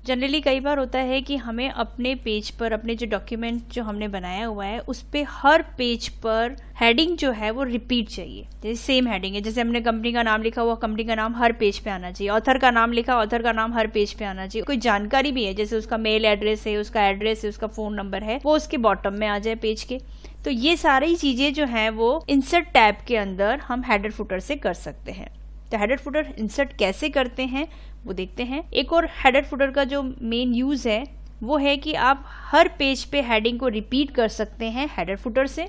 Generally कई बार होता है कि हमें अपने पेज पर अपने जो डॉक्यूमेंट जो हमने बनाया हुआ है उस पे हर पेज पर हेडिंग जो है वो रिपीट चाहिए। जैसे सेम हेडिंग है, जैसे हमने कंपनी का नाम लिखा हुआ, कंपनी का नाम हर पेज पे आना चाहिए। ऑथर का नाम लिखा, ऑथर का नाम हर पेज पे आना चाहिए। कोई जानकारी भी है, जैसे उसका मेल एड्रेस है, उसका एड्रेस है, उसका फोन नंबर है, वो उसके बॉटम में आ जाए पेज के। तो ये सारी चीजें जो है वो इंसर्ट टैब के अंदर हम हेडर फुटर से कर सकते हैं। तो हेडर फुटर इंसर्ट कैसे करते हैं वो देखते हैं। एक और हेडर फुटर का जो मेन यूज है वो है कि आप हर पेज पे हेडिंग को रिपीट कर सकते हैं हेडर फुटर से।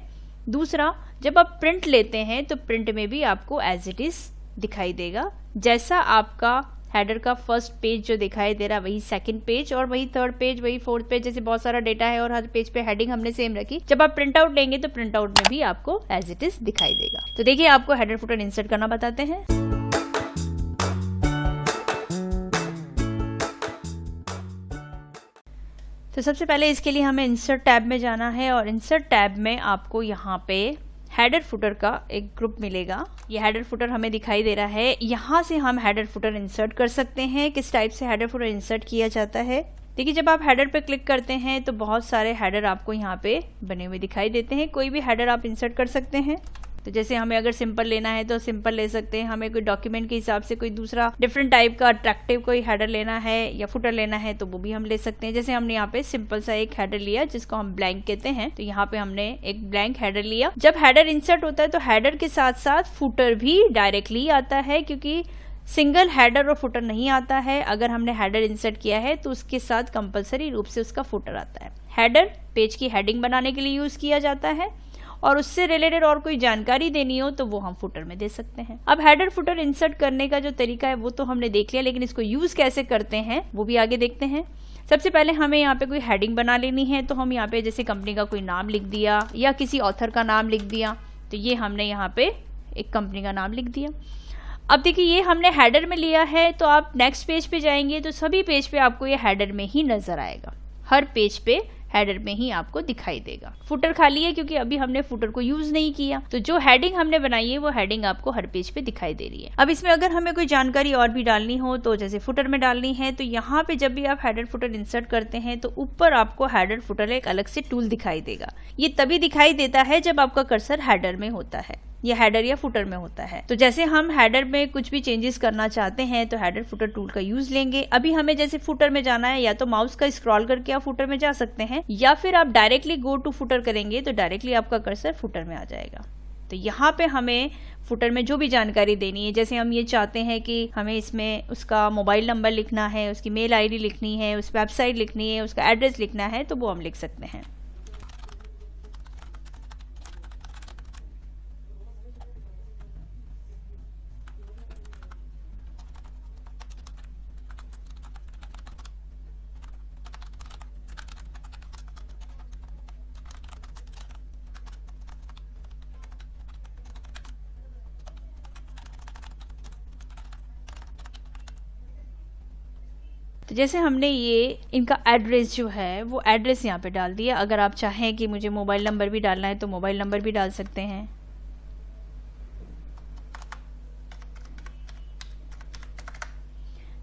दूसरा, जब आप प्रिंट लेते हैं तो प्रिंट में भी आपको एज इट इज दिखाई देगा। जैसा आपका हेडर का फर्स्ट पेज जो दिखाई दे रहा है वही सेकंड पेज, और वही थर्ड पेज, वही फोर्थ पेज, जैसे बहुत सारा डेटा है और हर पेज पे हेडिंग हमने सेम रखी। जब आप प्रिंट आउट लेंगे तो प्रिंट आउट में भी आपको एज इट इज दिखाई देगा। तो देखिए आपको हेडर फुटर इंसर्ट करना बताते हैं। तो सबसे पहले इसके लिए हमें इंसर्ट टैब में जाना है, और इंसर्ट टैब में आपको यहाँ पे हेडर फुटर का एक ग्रुप मिलेगा। ये हेडर फुटर हमें दिखाई दे रहा है। यहाँ से हम हेडर फुटर इंसर्ट कर सकते हैं। किस टाइप से हेडर फुटर इंसर्ट किया जाता है, देखिए जब आप हेडर पे क्लिक करते हैं तो बहुत सारे हेडर आपको यहाँ पे बने हुए दिखाई देते हैं। कोई भी हेडर आप इंसर्ट कर सकते हैं। तो जैसे हमें अगर सिंपल लेना है तो सिंपल ले सकते हैं। हमें कोई डॉक्यूमेंट के हिसाब से कोई दूसरा डिफरेंट टाइप का अट्रैक्टिव कोई हेडर लेना है या फुटर लेना है तो वो भी हम ले सकते हैं। जैसे हमने यहाँ पे सिंपल सा एक हेडर लिया जिसको हम ब्लैंक कहते हैं। तो यहाँ पे हमने एक ब्लैंक हेडर लिया। जब हेडर इंसर्ट होता है तो हेडर के साथ साथ फुटर भी डायरेक्टली आता है, क्योंकि सिंगल हेडर और फुटर नहीं आता है। अगर हमने हेडर इंसर्ट किया है तो उसके साथ कंपलसरी रूप से उसका फुटर आता है। हेडर पेज की हेडिंग बनाने के लिए यूज किया जाता है, और उससे रिलेटेड और कोई जानकारी देनी हो तो वो हम फुटर में दे सकते हैं। अब हेडर फुटर इंसर्ट करने का जो तरीका है वो तो हमने देख लिया, लेकिन इसको यूज कैसे करते हैं वो भी आगे देखते हैं। सबसे पहले हमें यहाँ पे कोई हेडिंग बना लेनी है। तो हम यहाँ पे जैसे कंपनी का कोई नाम लिख दिया या किसी ऑथर का नाम लिख दिया। तो ये हमने यहाँ पे एक कंपनी का नाम लिख दिया। अब देखिए ये हमने हेडर में लिया है, तो आप नेक्स्ट पेज पे जाएंगे तो सभी पेज पे आपको ये हेडर में ही नजर आएगा। हर पेज पे हेडर में ही आपको दिखाई देगा। फुटर खाली है क्योंकि अभी हमने फुटर को यूज नहीं किया। तो जो हेडिंग हमने बनाई है वो हेडिंग आपको हर पेज पे दिखाई दे रही है। अब इसमें अगर हमें कोई जानकारी और भी डालनी हो तो जैसे फुटर में डालनी है, तो यहाँ पे जब भी आप हेडर फुटर इंसर्ट करते हैं तो ऊपर आपको हेडर फुटर एक अलग से टूल दिखाई देगा। ये तभी दिखाई देता है जब आपका कर्सर हेडर में होता है या हेडर या फुटर में होता है। तो जैसे हम हेडर में कुछ भी चेंजेस करना चाहते हैं तो हेडर फुटर टूल का यूज लेंगे। अभी हमें जैसे फुटर में जाना है, या तो माउस का स्क्रॉल करके आप फुटर में जा सकते हैं, या फिर आप डायरेक्टली गो टू फुटर करेंगे तो डायरेक्टली आपका कर्सर फुटर में आ जाएगा। तो यहाँ पे हमें फुटर में जो भी जानकारी देनी है, जैसे हम ये चाहते हैं कि हमें इसमें उसका मोबाइल नंबर लिखना है, उसकी मेल आईडी लिखनी है, उस वेबसाइट लिखनी है, उसका एड्रेस लिखना है, तो वो हम लिख सकते हैं। तो जैसे हमने ये इनका एड्रेस जो है वो एड्रेस यहाँ पे डाल दिया। अगर आप चाहें कि मुझे मोबाइल नंबर भी डालना है तो मोबाइल नंबर भी डाल सकते हैं।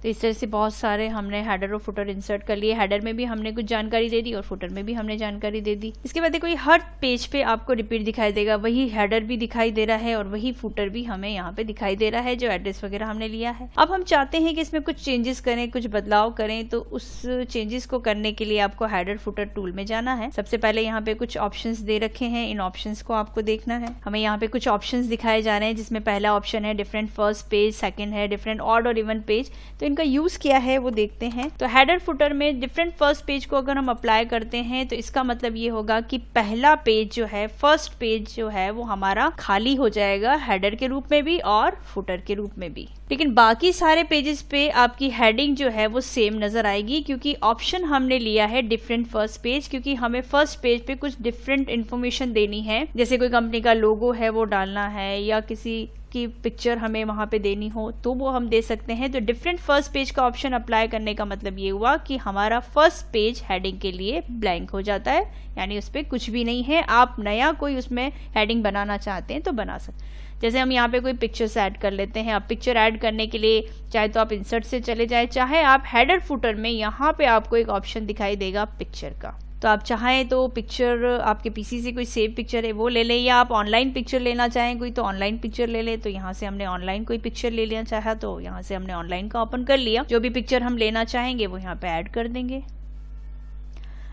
तो इस तरह से बहुत सारे हमने हेडर और फुटर इंसर्ट कर लिए। हेडर में भी हमने कुछ जानकारी दे दी और फुटर में भी हमने जानकारी दे दी। इसके बाद देखो हर पेज पे आपको रिपीट दिखाई देगा, वही हेडर भी दिखाई दे रहा है और वही फुटर भी हमें यहाँ पे दिखाई दे रहा है जो एड्रेस वगैरह हमने लिया है। अब हम चाहते हैं कि इसमें कुछ चेंजेस करें, कुछ बदलाव करें, तो उस चेंजेस को करने के लिए आपको हेडर फुटर टूल में जाना है। सबसे पहले यहाँ पे कुछ ऑप्शंस दे रखे हैं, इन ऑप्शंस को आपको देखना है। हमें यहाँ पे कुछ ऑप्शंस दिखाए जा रहे हैं जिसमें पहला ऑप्शन है डिफरेंट फर्स्ट पेज, सेकंड है डिफरेंट ऑड और इवन पेज। तो इनका यूज क्या है वो देखते हैं। तो हेडर फुटर में डिफरेंट फर्स्ट पेज को अगर हम अप्लाई करते हैं तो इसका मतलब ये होगा कि पहला पेज जो है, फर्स्ट पेज जो है वो हमारा खाली हो जाएगा हेडर के रूप में भी और फुटर के रूप में भी। लेकिन बाकी सारे पेजेस पे आपकी हेडिंग जो है वो सेम नजर आएगी, क्योंकि ऑप्शन हमने लिया है डिफरेंट फर्स्ट पेज, क्योंकि हमें फर्स्ट पेज पे कुछ डिफरेंट इंफॉर्मेशन देनी है। जैसे कोई कंपनी का लोगो है वो डालना है, या किसी की पिक्चर हमें वहाँ पे देनी हो तो वो हम दे सकते हैं। तो डिफरेंट फर्स्ट पेज का ऑप्शन अप्लाई करने का मतलब ये हुआ कि हमारा फर्स्ट पेज हेडिंग के लिए ब्लैंक हो जाता है, यानी उस पर कुछ भी नहीं है। आप नया कोई उसमें हेडिंग बनाना चाहते हैं तो बना सकते हैं। जैसे हम यहाँ पे कोई पिक्चर्स ऐड कर लेते हैं। अब पिक्चर ऐड करने के लिए चाहे तो आप इंसर्ट से चले जाए, चाहे आप हेडर फुटर में यहाँ पे आपको एक ऑप्शन दिखाई देगा पिक्चर का, तो आप चाहें तो पिक्चर आपके पीसी से कोई सेव पिक्चर है वो ले लें, या आप ऑनलाइन पिक्चर लेना चाहें कोई तो ऑनलाइन पिक्चर ले लें। तो यहाँ से हमने ऑनलाइन कोई पिक्चर ले लिया चाहा तो यहाँ से हमने ऑनलाइन का ओपन कर लिया। जो भी पिक्चर हम लेना चाहेंगे वो यहाँ पे ऐड कर देंगे।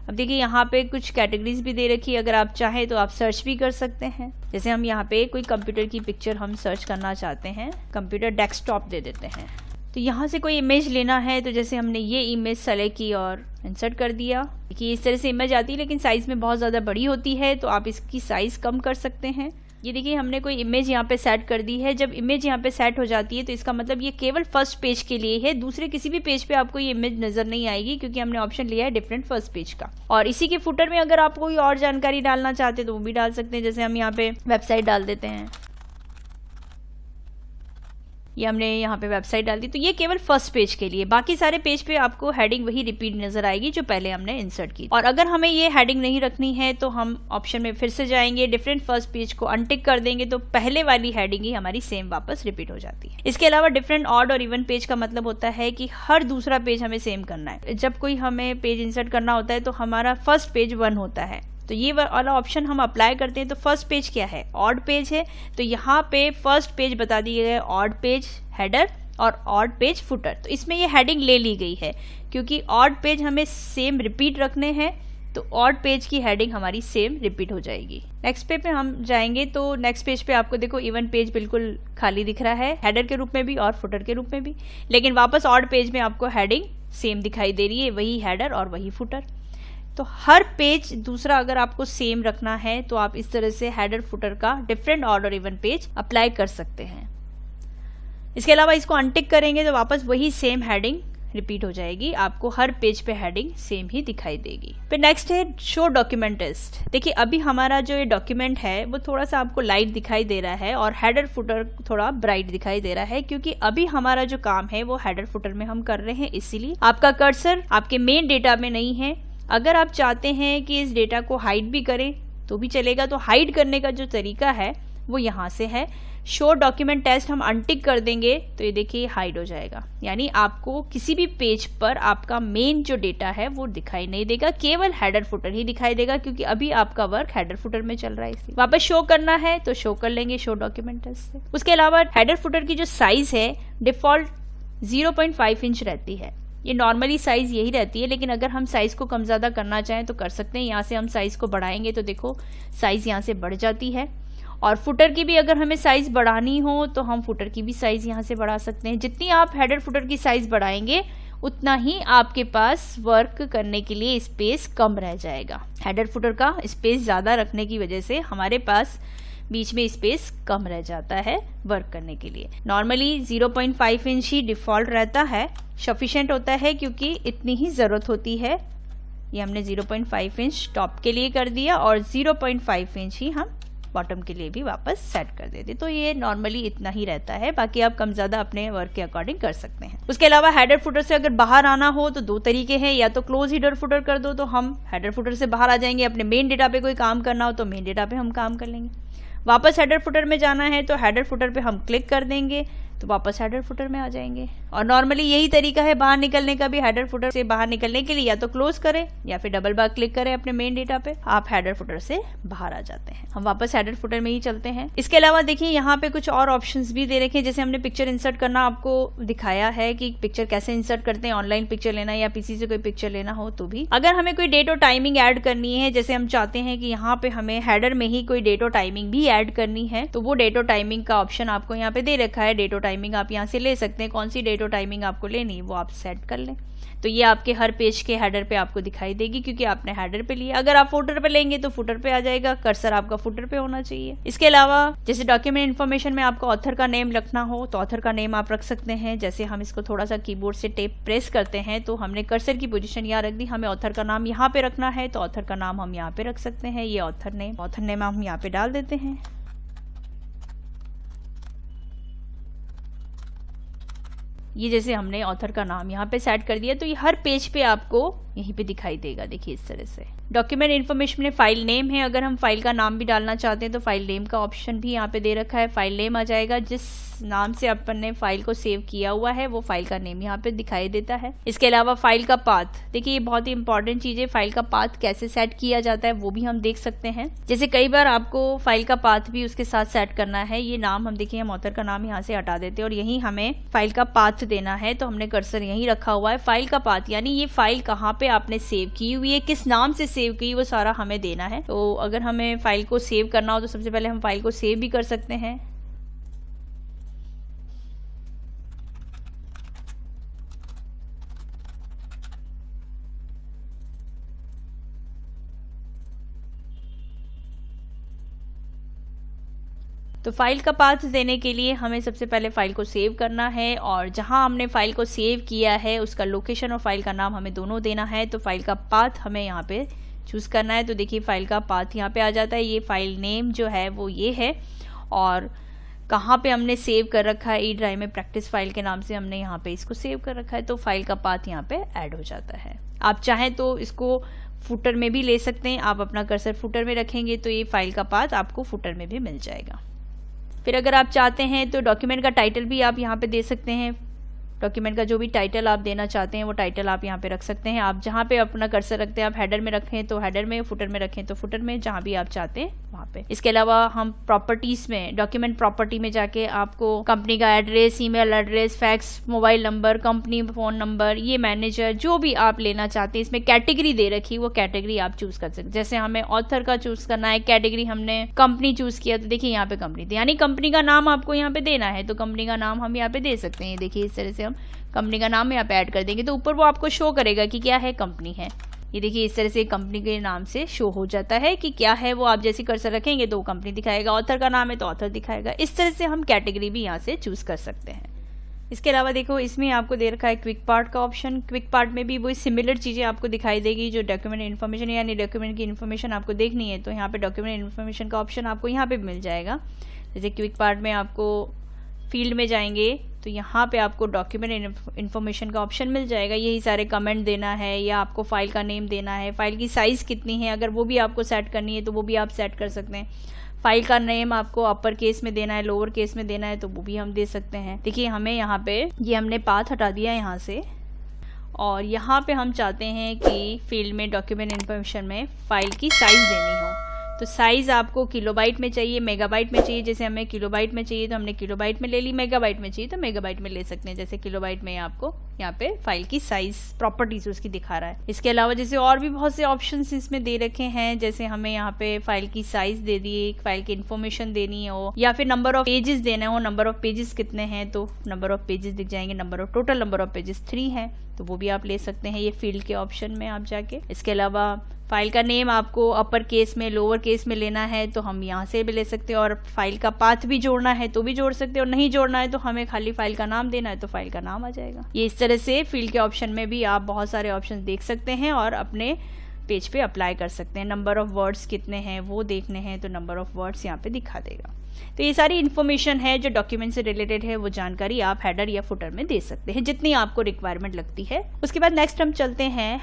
अब देखिए यहाँ पे कुछ कैटेगरीज भी दे रखी है, अगर आप चाहें तो आप सर्च भी कर सकते हैं। जैसे हम यहाँ पे कोई कंप्यूटर की पिक्चर हम सर्च करना चाहते हैं, कंप्यूटर डेस्कटॉप दे देते हैं। तो यहाँ से कोई इमेज लेना है तो जैसे हमने ये इमेज सेलेक्ट की और इंसर्ट कर दिया। देखिए इस तरह से इमेज आती है, लेकिन साइज़ में बहुत ज़्यादा बड़ी होती है तो आप इसकी साइज़ कम कर सकते हैं। ये देखिए हमने कोई इमेज यहाँ पे सेट कर दी है। जब इमेज यहाँ पे सेट हो जाती है तो इसका मतलब ये केवल फर्स्ट पेज के लिए है, दूसरे किसी भी पेज पे आपको ये इमेज नजर नहीं आएगी, क्योंकि हमने ऑप्शन लिया है डिफरेंट फर्स्ट पेज का। और इसी के फुटर में अगर आप कोई और जानकारी डालना चाहते हैं तो वो भी डाल सकते हैं। जैसे हम यहाँ पे वेबसाइट डाल देते हैं, ये हमने यहाँ पे वेबसाइट डाल दी, तो ये केवल फर्स्ट पेज के लिए। बाकी सारे पेज पे आपको हेडिंग वही रिपीट नजर आएगी जो पहले हमने इंसर्ट की। और अगर हमें ये हेडिंग नहीं रखनी है तो हम ऑप्शन में फिर से जाएंगे, डिफरेंट फर्स्ट पेज को अनटिक कर देंगे तो पहले वाली हेडिंग ही हमारी सेम वापस रिपीट हो जाती है। इसके अलावा डिफरेंट ऑड और इवन पेज का मतलब होता है कि हर दूसरा पेज हमें सेम करना है। जब कोई हमें पेज इंसर्ट करना होता है तो हमारा फर्स्ट पेज 1 होता है, तो ये वाला ऑप्शन हम अप्लाई करते हैं। तो फर्स्ट पेज क्या है, ऑड पेज है, तो यहाँ पे फर्स्ट पेज बता दिए गए ऑड पेज हेडर और ऑड पेज फुटर। तो इसमें ये हेडिंग ले ली गई है क्योंकि ऑड पेज हमें सेम रिपीट रखने हैं, तो ऑड पेज की हेडिंग हमारी सेम रिपीट हो जाएगी। नेक्स्ट पेज पे हम जाएंगे तो नेक्स्ट पेज पे आपको देखो इवन पेज बिल्कुल खाली दिख रहा है, हेडर के रूप में भी और फुटर के रूप में भी, लेकिन वापस ऑड पेज में आपको हेडिंग सेम दिखाई दे रही है, वही हेडर और वही फुटर। तो हर पेज दूसरा अगर आपको सेम रखना है तो आप इस तरह से हेडर फुटर का डिफरेंट ऑड और इवन पेज अप्लाई कर सकते हैं। इसके अलावा इसको अनटिक करेंगे तो वापस वही सेम हेडिंग रिपीट हो जाएगी, आपको हर पेज पे हेडिंग सेम ही दिखाई देगी। फिर नेक्स्ट है शो डॉक्यूमेंट टेक्स्ट। देखिए अभी हमारा जो ये डॉक्यूमेंट है वो थोड़ा सा आपको लाइट दिखाई दे रहा है और हेडर फुटर थोड़ा ब्राइट दिखाई दे रहा है, क्योंकि अभी हमारा जो काम है वो हेडर फुटर में हम कर रहे हैं, इसीलिए आपका कर्सर आपके मेन डेटा में नहीं है। अगर आप चाहते हैं कि इस डेटा को हाइड भी करें तो भी चलेगा, तो हाइड करने का जो तरीका है वो यहाँ से है। शो डॉक्यूमेंट टेक्स्ट हम अनटिक कर देंगे तो ये देखिए हाइड हो जाएगा, यानी आपको किसी भी पेज पर आपका मेन जो डेटा है वो दिखाई नहीं देगा, केवल हेडर फुटर ही दिखाई देगा, क्योंकि अभी आपका वर्क हेडर फुटर में चल रहा है। इसलिए वापस शो करना है तो शो कर लेंगे शो डॉक्यूमेंट टेक्स्ट से। उसके अलावा हेडर फुटर की जो साइज है डिफॉल्ट 0.5 इंच रहती है, ये नॉर्मली साइज यही रहती है, लेकिन अगर हम साइज को कम ज़्यादा करना चाहें तो कर सकते हैं। यहाँ से हम साइज को बढ़ाएंगे तो देखो साइज यहाँ से बढ़ जाती है। और फुटर की भी अगर हमें साइज बढ़ानी हो तो हम फुटर की भी साइज यहाँ से बढ़ा सकते हैं। जितनी आप हेडर फुटर की साइज बढ़ाएंगे उतना ही आपके पास वर्क करने के लिए स्पेस कम रह जाएगा। हेडर फुटर का स्पेस ज़्यादा रखने की वजह से हमारे पास बीच में स्पेस कम रह जाता है वर्क करने के लिए। नॉर्मली 0.5 इंच ही डिफ़ॉल्ट रहता है, सफिशिएंट होता है, क्योंकि इतनी ही ज़रूरत होती है। ये हमने 0.5 इंच टॉप के लिए कर दिया और 0.5 इंच ही हम बॉटम के लिए भी वापस सेट कर देते, तो ये नॉर्मली इतना ही रहता है। बाकी आप कम ज़्यादा अपने वर्क के अकॉर्डिंग कर सकते हैं। उसके अलावा हेडर फुटर से अगर बाहर आना हो तो 2 तरीके हैं, या तो क्लोज हेडर फुटर कर दो तो हम हेडर फुटर से बाहर आ जाएंगे, अपने मेन डेटा पे कोई काम करना हो तो मेन डेटा पे हम काम कर लेंगे। वापस हेडर फुटर में जाना है तो हेडर फुटर पे हम क्लिक कर देंगे तो वापस हेडर फुटर में आ जाएंगे। और नॉर्मली यही तरीका है बाहर निकलने का भी, हेडर फुटर से बाहर निकलने के लिए या तो क्लोज करें या फिर डबल बार क्लिक करें अपने मेन डेटा पे, आप हेडर फुटर से बाहर आ जाते हैं। हम वापस हेडर फुटर में ही चलते हैं। इसके अलावा देखिए यहाँ पे कुछ और ऑप्शंस भी दे रखे हैं। जैसे हमने पिक्चर इंसर्ट करना आपको दिखाया है कि पिक्चर कैसे इंसर्ट करते हैं, ऑनलाइन पिक्चर लेना या पीसी से कोई पिक्चर लेना हो तो भी। अगर हमें कोई डेट और टाइमिंग ऐड करनी है, जैसे हम चाहते हैं कि यहाँ पे हमें हेडर में ही कोई डेट और टाइमिंग भी ऐड करनी है, तो वो डेट और टाइमिंग का ऑप्शन आपको यहाँ पे दे रखा है। डेट और टाइमिंग आप यहाँ से ले सकते हैं, कौन सी डेट और टाइमिंग आपको लेनी है वो आप सेट कर लें। तो ये आपके हर पेज के हेडर पे आपको दिखाई देगी, क्योंकि आपने हेडर पे लिया। अगर आप फुटर पे लेंगे तो फुटर पे आ जाएगा, कर्सर आपका फुटर पे होना चाहिए। इसके अलावा जैसे डॉक्यूमेंट इन्फॉर्मेशन में आपको ऑथर का नेम रखना हो तो ऑथर का नेम आप रख सकते हैं। जैसे हम इसको थोड़ा सा कीबोर्ड से टेप प्रेस करते हैं तो हमने कर्सर की पोजीशन यहाँ रख दी, हमें ऑथर का नाम यहाँ पे रखना है तो ऑथर का नाम हम यहाँ पे रख सकते हैं। ये ऑथर नेम हम यहाँ पे डाल देते हैं। ये जैसे हमने ऑथर का नाम यहाँ पे सेट कर दिया तो ये हर पेज पे आपको यहीं पे दिखाई देगा। देखिए इस तरह से डॉक्यूमेंट इन्फॉर्मेशन में फाइल नेम है, अगर हम फाइल का नाम भी डालना चाहते हैं तो फाइल नेम का ऑप्शन भी यहाँ पे दे रखा है। फाइल नेम आ जाएगा, जिस नाम से अपन ने फाइल को सेव किया हुआ है वो फाइल का नेम यहाँ पे दिखाई देता है। इसके अलावा फाइल का पाथ, देखिए ये बहुत ही इंपॉर्टेंट चीज है, फाइल का पाथ कैसे सेट किया जाता है वो भी हम देख सकते हैं। जैसे कई बार आपको फाइल का पाथ भी उसके साथ सेट करना है, ये नाम हम देखिए हम ऑथर का नाम यहाँ से हटा देते हैं और यही हमें फाइल का पाथ देना है, तो हमने कर्सर यहीं रखा हुआ है। फाइल का पाथ यानी ये फाइल कहाँ पे आपने सेव की हुई है, किस नाम से सेव की, वो सारा हमें देना है। तो अगर हमें फाइल को सेव करना हो तो सबसे पहले हम फाइल को सेव भी कर सकते हैं। तो फाइल का पाथ देने के लिए हमें सबसे पहले फाइल को सेव करना है और जहां हमने फाइल को सेव किया है उसका लोकेशन और फाइल का नाम हमें दोनों देना है। तो फाइल का पाथ हमें यहाँ पे चूज करना है। तो देखिए फाइल का पाथ यहाँ पे आ जाता है, ये फाइल नेम जो है वो ये है और कहाँ पे हमने सेव कर रखा है, ई ड्राइव में प्रैक्टिस फाइल के नाम से हमने यहाँ पे इसको सेव कर रखा है। तो फाइल का पाथ यहाँ पे ऐड हो जाता है। आप चाहें तो इसको फुटर में भी ले सकते हैं, आप अपना कर्सर फुटर में रखेंगे तो ये फाइल का पाथ आपको फुटर में भी मिल जाएगा। फिर अगर आप चाहते हैं तो डॉक्यूमेंट का टाइटल भी आप यहाँ पे दे सकते हैं। डॉक्यूमेंट का जो भी टाइटल आप देना चाहते हैं वो टाइटल आप यहाँ पे रख सकते हैं। आप जहाँ पे अपना कर्सर रखते हैं, आप हेडर में रखें तो हेडर में, फुटर में रखें तो फुटर में, जहाँ भी आप चाहते हैं वहाँ पे। इसके अलावा हम प्रॉपर्टीज में, डॉक्यूमेंट प्रॉपर्टी में जाके आपको कंपनी का address, email address, fax, mobile number, company phone number, ये मैनेजर, जो भी आप लेना चाहते हैं, इसमें कैटेगरी दे रखी, वो कैटेगरी आप चूज कर सकते हैं। जैसे हमें ऑथर का चूज करना है, कैटेगरी हमने कंपनी चूज किया तो देखिए यहाँ पे कंपनी थी, यानी कंपनी का नाम आपको यहाँ पे देना है तो कंपनी का नाम हम यहाँ पे दे सकते हैं। देखिए इस तरह से हम कंपनी का नाम यहाँ पे ऐड कर देंगे तो ऊपर वो आपको शो करेगा कि क्या है, कंपनी है। ये देखिए इस तरह से कंपनी के नाम से शो हो जाता है कि क्या है वो। आप जैसे कर्सर रखेंगे तो कंपनी दिखाएगा, ऑथर का नाम है तो ऑथर दिखाएगा। इस तरह से हम कैटेगरी भी यहाँ से चूज कर सकते हैं। इसके अलावा देखो इसमें आपको दे रखा है क्विक पार्ट का ऑप्शन। क्विक पार्ट में भी वही सिमिलर चीजें आपको दिखाई देगी जो डॉक्यूमेंट इन्फॉर्मेशन, यानी डॉक्यूमेंट की इन्फॉर्मेशन आपको देखनी है तो यहाँ पे डॉक्यूमेंट इन्फॉर्मेशन का ऑप्शन आपको यहाँ पे मिल जाएगा। जैसे क्विक पार्ट में आपको फील्ड में जाएंगे तो यहाँ पे आपको डॉक्यूमेंट इन्फॉर्मेशन का ऑप्शन मिल जाएगा। यही सारे कमेंट देना है या आपको फाइल का नेम देना है, फाइल की साइज कितनी है अगर वो भी आपको सेट करनी है तो वो भी आप सेट कर सकते हैं। फाइल का नेम आपको अपर केस में देना है, लोअर केस में देना है तो वो भी हम दे सकते हैं। देखिए हमें यहाँ पे ये हमने पाथ हटा दिया है यहाँ से और यहाँ पे हम चाहते हैं कि फील्ड में डॉक्यूमेंट इन्फॉर्मेशन में फाइल की साइज देनी हो तो साइज आपको किलोबाइट में चाहिए, मेगाबाइट में चाहिए। जैसे हमें किलोबाइट में चाहिए तो हमने किलोबाइट में ले ली, मेगाबाइट में चाहिए तो मेगाबाइट में ले सकते हैं। जैसे किलोबाइट में आपको यहाँ पे फाइल की साइज प्रॉपर्टीज उसकी दिखा रहा है। इसके अलावा जैसे और भी बहुत से ऑप्शंस इसमें दे रखे हैं, जैसे हमें यहाँ पे फाइल की साइज दे दी, फाइल की इन्फॉर्मेशन देनी हो या फिर नंबर ऑफ पेजेस देना हो, नंबर ऑफ पेजेस कितने हैं तो नंबर ऑफ पेजेस दिख जाएंगे, टोटल नंबर ऑफ पेजेस 3 है तो वो भी आप ले सकते हैं ये फील्ड के ऑप्शन में आप जाके। इसके अलावा फाइल का नेम आपको अपर केस में, लोअर केस में लेना है तो हम यहाँ से भी ले सकते हैं और फाइल का पाथ भी जोड़ना है तो भी जोड़ सकते हैं और नहीं जोड़ना है तो हमें खाली फाइल का नाम देना है तो फाइल का नाम आ जाएगा। ये इस तरह से फील्ड के ऑप्शन में भी आप बहुत सारे ऑप्शन देख सकते हैं और अपने पेज पे अप्लाई कर सकते हैं। नंबर ऑफ वर्ड्स कितने हैं वो देखने हैं तो नंबर ऑफ वर्ड्स यहाँ पे दिखा देगा। तो ये सारी इन्फॉर्मेशन है जो डॉक्यूमेंट से रिलेटेड है, वो जानकारी आप हेडर या फुटर में दे सकते हैं जितनी आपको रिक्वायरमेंट लगती है। उसके बाद नेक्स्ट हम चलते हैं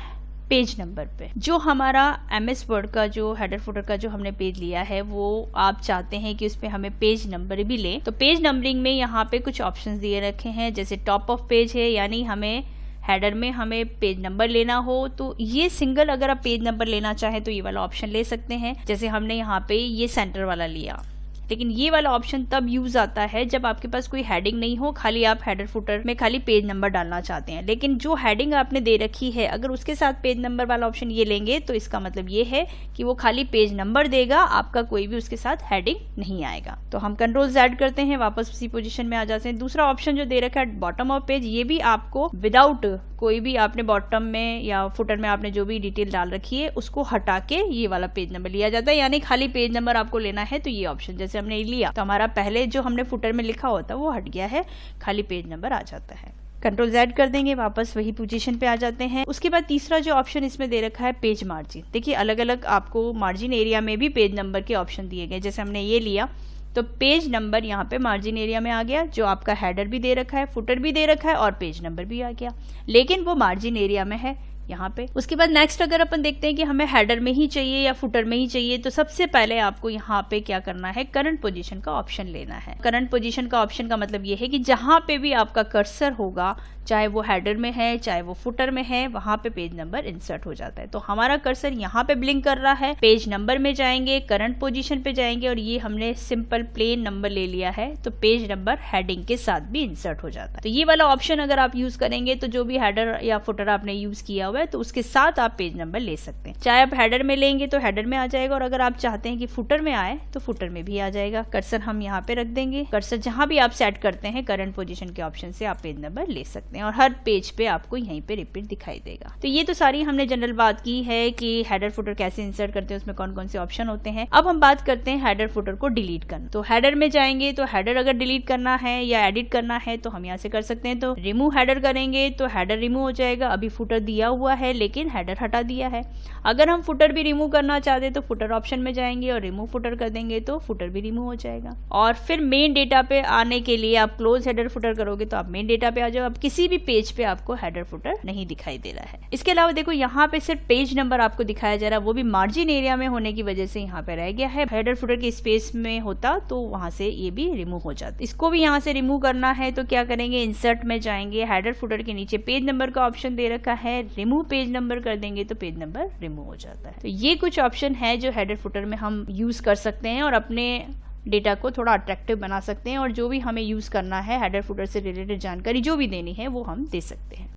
पेज नंबर पे। जो हमारा MS वर्ड का जो हेडर फुटर का जो हमने पेज लिया है वो आप चाहते हैं कि उसपे हमें पेज नंबर भी लें तो पेज नंबरिंग में यहाँ पे कुछ ऑप्शंस दिए रखे हैं। जैसे टॉप ऑफ पेज है, यानी हमें हेडर में हमें पेज नंबर लेना हो तो ये सिंगल अगर आप पेज नंबर लेना चाहें तो ये वाला ऑप्शन ले सकते हैं। जैसे हमने यहाँ पे ये सेंटर वाला लिया, लेकिन ये वाला ऑप्शन तब यूज आता है जब आपके पास कोई हेडिंग नहीं हो, खाली आप हेडर फुटर में खाली पेज नंबर डालना चाहते हैं। लेकिन जो हेडिंग आपने दे रखी है अगर उसके साथ पेज नंबर वाला ऑप्शन ये लेंगे तो इसका मतलब ये है कि वो खाली पेज नंबर देगा, आपका कोई भी उसके साथ हेडिंग नहीं आएगा। तो हम कंट्रोल-Z करते हैं, वापस उसी पोजीशन में आ जाते हैं। दूसरा ऑप्शन जो दे रखा है बॉटम ऑफ पेज, ये भी आपको विदाउट कोई भी आपने बॉटम में या फुटर में आपने जो भी डिटेल डाल रखी है उसको हटा के ये वाला पेज नंबर लिया जाता है, यानी खाली पेज नंबर आपको लेना है तो ये ऑप्शन जैसे हमने लिया तो हमारा पहले जो हमने फुटर में लिखा होता है वो हट गया है, खाली पेज नंबर आ जाता है। कंट्रोल-Z कर देंगे, वापस वही पोजीशन पे आ जाते हैं। उसके बाद तीसरा जो ऑप्शन इसमें दे रखा है पेज मार्जिन। देखिए अलग अलग आपको मार्जिन एरिया में भी पेज नंबर के ऑप्शन दिए गए। जैसे हमने ये लिया तो पेज नंबर यहाँ पे मार्जिन एरिया में आ गया, जो आपका हेडर भी दे रखा है, फुटर भी दे रखा है और पेज नंबर भी आ गया, लेकिन वो मार्जिन एरिया में है यहाँ पे। उसके बाद नेक्स्ट अगर अपन देखते हैं कि हमें हेडर में ही चाहिए या फुटर में ही चाहिए, तो सबसे पहले आपको यहाँ पे क्या करना है, करंट पोजीशन का ऑप्शन लेना है। करंट पोजीशन का ऑप्शन का मतलब ये है कि जहां पे भी आपका कर्सर होगा, चाहे वो हेडर में है चाहे वो फुटर में है, वहां पे पेज नंबर इंसर्ट हो जाता है। तो हमारा कर्सर यहाँ पे ब्लिंक कर रहा है, पेज नंबर में जाएंगे, करंट पोजीशन पे जाएंगे और ये हमने सिंपल प्लेन नंबर ले लिया है, तो पेज नंबर हेडिंग के साथ भी इंसर्ट हो जाता है। तो ये वाला ऑप्शन अगर आप यूज करेंगे तो जो भी हेडर या फुटर आपने यूज किया हुआ है तो उसके साथ आप पेज नंबर ले सकते हैं। चाहे आप हेडर में लेंगे तो हेडर में आ जाएगा, और अगर आप चाहते हैं कि फुटर में आए तो फुटर में भी आ जाएगा। कर्सर हम यहाँ पे रख देंगे, कर्सर जहां भी आप सेट करते हैं करंट पोजीशन के ऑप्शन से आप पेज नंबर ले सकते हैं और हर पेज पे आपको यहीं पे रिपीट दिखाई देगा। तो ये तो सारी हमने जनरल बात की है कि हेडर फुटर कैसे इंसर्ट करते हैं, उसमें कौन कौन से ऑप्शन होते हैं। अब हम बात करते हैं हेडर फुटर को डिलीट करना। तो हेडर में जाएंगे तो हेडर अगर डिलीट करना है या एडिट करना है तो हम यहाँ से कर सकते हैं। तो रिमूव हेडर करेंगे तो हेडर रिमूव हो जाएगा, अभी फुटर दिया हुआ है लेकिन हेडर हटा दिया है। अगर हम फुटर भी रिमूव करना चाहते हैं तो फुटर ऑप्शन में जाएंगे और रिमूव फुटर कर देंगे तो फुटर भी रिमूव हो जाएगा। और फिर मेन डेटा पे आने के लिए आप क्लोज हेडर फुटर करोगे तो आप मेन डेटा पे आ जाओ। अब किसी भी पेज पे आपको हेडर फुटर नहीं दिखाई दे रहा है। इसके अलावा देखो यहाँ पे सिर्फ पेज नंबर आपको दिखाया जा रहा है, वो भी मार्जिन एरिया में होने की वजह से यहाँ पे रह गया है। हेडर फुटर की स्पेस में होता तो वहां से ये भी रिमूव हो जाता। इसको भी यहाँ से रिमूव करना है तो क्या करेंगे, इंसर्ट में जाएंगे, हेडर फुटर के नीचे पेज नंबर का ऑप्शन दे रखा है, रिमूव पेज नंबर कर देंगे तो पेज नंबर रिमूव हो जाता है। तो ये कुछ ऑप्शन है जो हेडर फुटर में हम यूज कर सकते हैं और अपने डेटा को थोड़ा अट्रैक्टिव बना सकते हैं, और जो भी हमें यूज करना है हेडर फुटर से रिलेटेड जानकारी जो भी देनी है वो हम दे सकते हैं।